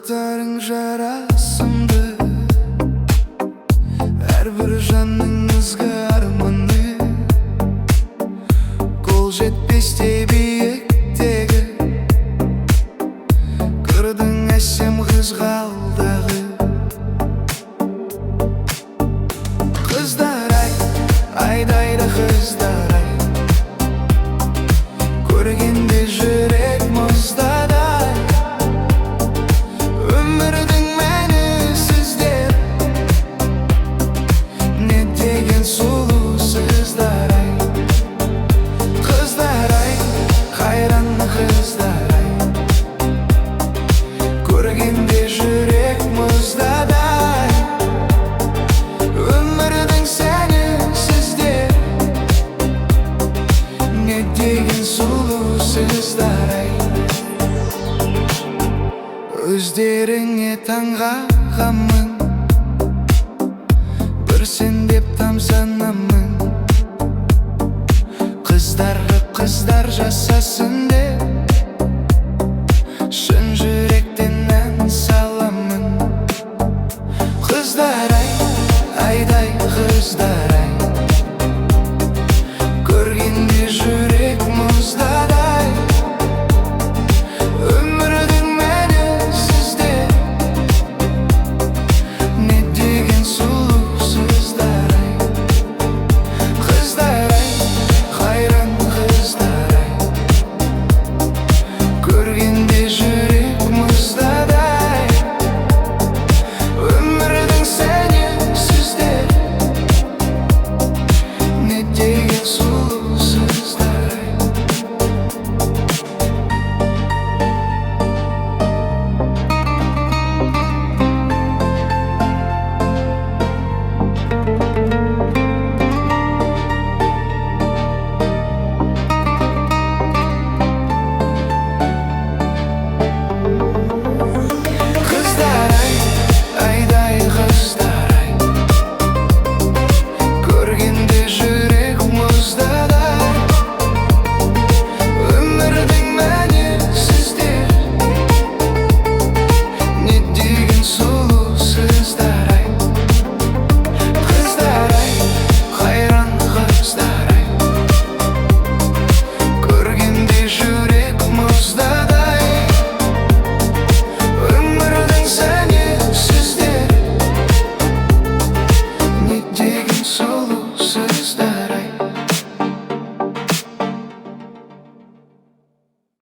қылықтарың жарасымды, әрбір жанның ізгі арманы. Қол жетпестей биіктегі қырдың әсем қызғалдағы. Қыздар-ай, айдайды қыздар-ай, көргенде жүрек мұздадай. Өмірдің мәні сіздер, не деген сұлусыздар-ай. Қыздар-ай, қайранды қыздар-ай, көргенде жүрек мұздадай. Өмірдің сәні сіздер, не деген сұлусыздар-ай. Өздеріңе таңғағанмын, бір сен деп тамсанамын. Қыздар жасасын деп